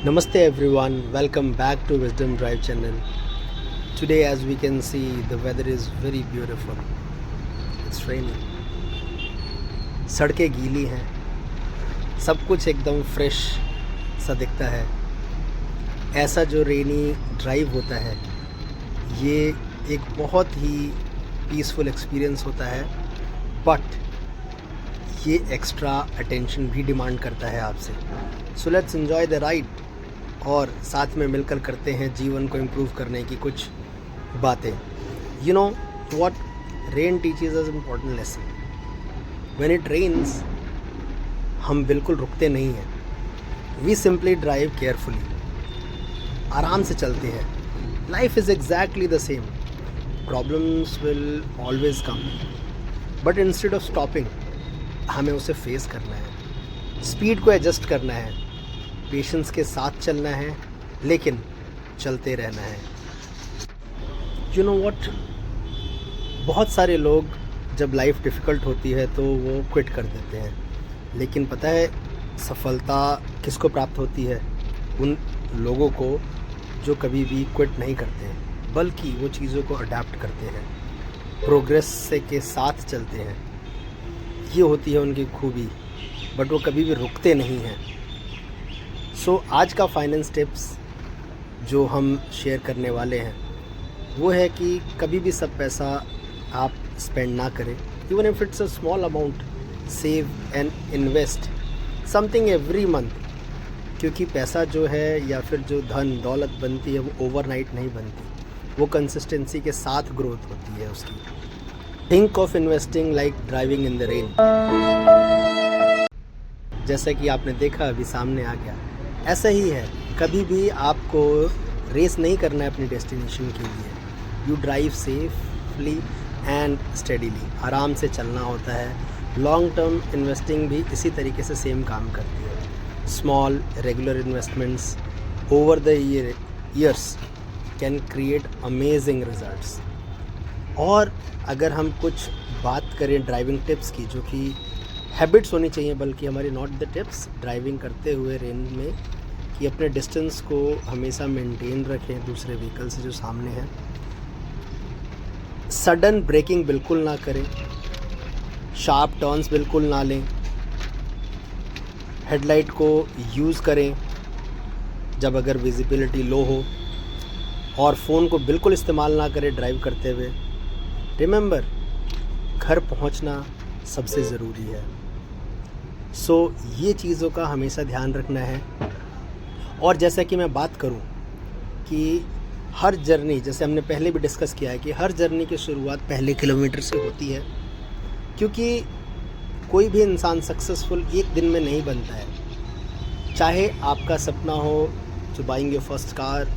Namaste everyone, welcome back to Wisdom Drive channel. Today as we can see the weather is very beautiful. It's raining. सड़कें गीली हैं, सब कुछ एकदम fresh सा दिखता है. ऐसा जो रेनी ड्राइव होता है ये एक बहुत ही पीसफुल एक्सपीरियंस होता है, बट ये एक्स्ट्रा अटेंशन भी डिमांड करता है आपसे. So let's enjoy the ride और साथ में मिलकर करते हैं जीवन को इम्प्रूव करने की कुछ बातें. You know what, rain teaches us important lesson. When it rains हम बिल्कुल रुकते नहीं हैं. वी सिंपली ड्राइव केयरफुली, आराम से चलते हैं. Life is exactly the same. Problems will always come, but instead of stopping हमें उसे फेस करना है, स्पीड को एडजस्ट करना है, पेशेंस के साथ चलना है, लेकिन चलते रहना है. यू नो व्हाट, बहुत सारे लोग जब लाइफ डिफ़िकल्ट होती है तो वो क्विट कर देते हैं. लेकिन पता है सफलता किसको प्राप्त होती है? उन लोगों को जो कभी भी क्विट नहीं करते हैं, बल्कि वो चीज़ों को अडेप्ट करते हैं, प्रोग्रेस से के साथ चलते हैं. ये होती है उनकी खूबी, बट वो कभी भी रुकते नहीं हैं. सो आज का फाइनेंस टिप्स जो हम शेयर करने वाले हैं वो है कि कभी भी सब पैसा आप स्पेंड ना करें. Even if it's a small amount, save and invest something every month. क्योंकि पैसा जो है या फिर जो धन दौलत बनती है वो ओवरनाइट नहीं बनती, वो कंसिस्टेंसी के साथ ग्रोथ होती है उसकी. Think of investing like driving in the rain. जैसा कि आपने देखा अभी सामने आ गया, ऐसा ही है. कभी भी आपको रेस नहीं करना है अपनी डेस्टिनेशन के लिए. You drive safely and steadily. आराम से चलना होता है. लॉन्ग टर्म इन्वेस्टिंग भी इसी तरीके से सेम काम करती है. Small regular investments over the years can create amazing results. और अगर हम कुछ बात करें ड्राइविंग टिप्स की, जो कि हैबिट्स होनी चाहिए, बल्कि हमारी नॉट द टिप्स, ड्राइविंग करते हुए रेन में, कि अपने डिस्टेंस को हमेशा मेंटेन रखें दूसरे व्हीकल से जो सामने है. सडन ब्रेकिंग बिल्कुल ना करें. शार्प टर्न्स बिल्कुल ना लें. हेडलाइट को यूज़ करें जब अगर विजिबिलिटी लो हो. और फ़ोन को बिल्कुल इस्तेमाल ना करें ड्राइव करते हुए. रिमेंबर, घर पहुंचना सबसे ज़रूरी है. सो ये चीज़ों का हमेशा ध्यान रखना है. और जैसा कि मैं बात करूं कि हर जर्नी, जैसे हमने पहले भी डिस्कस किया है, कि हर जर्नी की शुरुआत पहले किलोमीटर से होती है. क्योंकि कोई भी इंसान सक्सेसफुल एक दिन में नहीं बनता है. चाहे आपका सपना हो to buying your first car,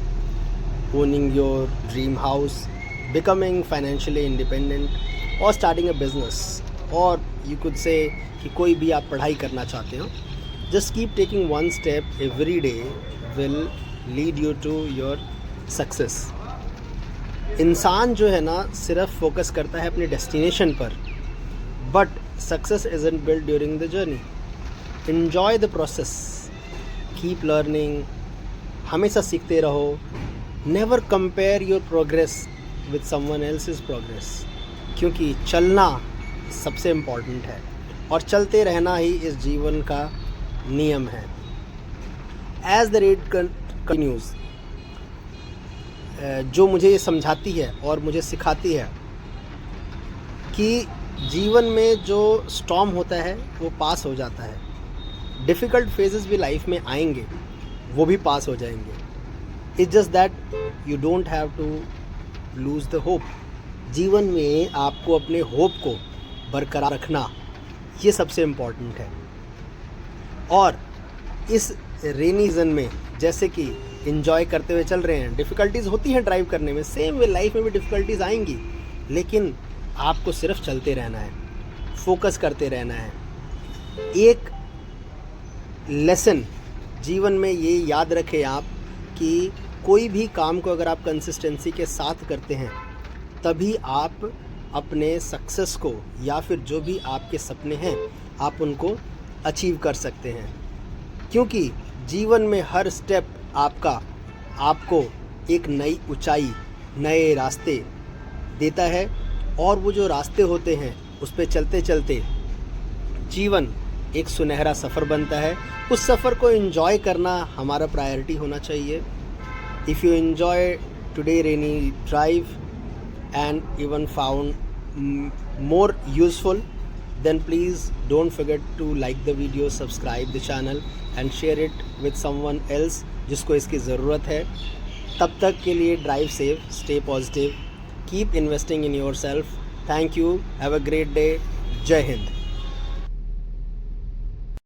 owning your dream house, becoming financially independent, और starting a business, और you could say कि कोई भी आप पढ़ाई करना चाहते हो. just keep taking one step every day will lead you to your success. इंसान जो है ना सिर्फ फोकस करता है अपने डेस्टिनेशन पर, but success isn't built during the journey. enjoy the process, keep learning, हमेशा सीखते रहो. never compare your progress with someone else's progress, क्योंकि चलना सबसे इम्पॉर्टेंट है और चलते रहना ही इस जीवन का नियम है. एज द रेड कंटिन्यूज, जो मुझे ये समझाती है और मुझे सिखाती है कि जीवन में जो स्टॉर्म होता है वो पास हो जाता है. डिफ़िकल्ट फेजेस भी लाइफ में आएंगे, वो भी पास हो जाएंगे. It's just that you don't have to lose the hope. जीवन में आपको अपने होप को बरकरार रखना, ये सबसे इम्पॉर्टेंट है. और इस रेनी सीजन में जैसे कि एंजॉय करते हुए चल रहे हैं, डिफ़िकल्टीज़ होती हैं ड्राइव करने में, सेम वे लाइफ में भी डिफ़िकल्टीज़ आएंगी, लेकिन आपको सिर्फ चलते रहना है, फोकस करते रहना है. एक लेसन जीवन में ये याद रखें आप कि कोई भी काम को अगर आप कंसिस्टेंसी के साथ करते हैं, तभी आप अपने सक्सेस को या फिर जो भी आपके सपने हैं आप उनको अचीव कर सकते हैं. क्योंकि जीवन में हर स्टेप आपको एक नई ऊंचाई, नए रास्ते देता है। और वो जो रास्ते होते हैं उस पे चलते चलते जीवन एक सुनहरा सफ़र बनता है। उस सफ़र को एंजॉय करना हमारा प्रायोरिटी होना चाहिए। If you enjoy today rainy drive and even found more useful, then please don't forget to like the video, subscribe the channel and share it with someone else जिसको इसकी ज़रूरत है। तब तक के लिए drive safe, stay positive, keep investing in your self. Thank you, have a great day. जय हिंद।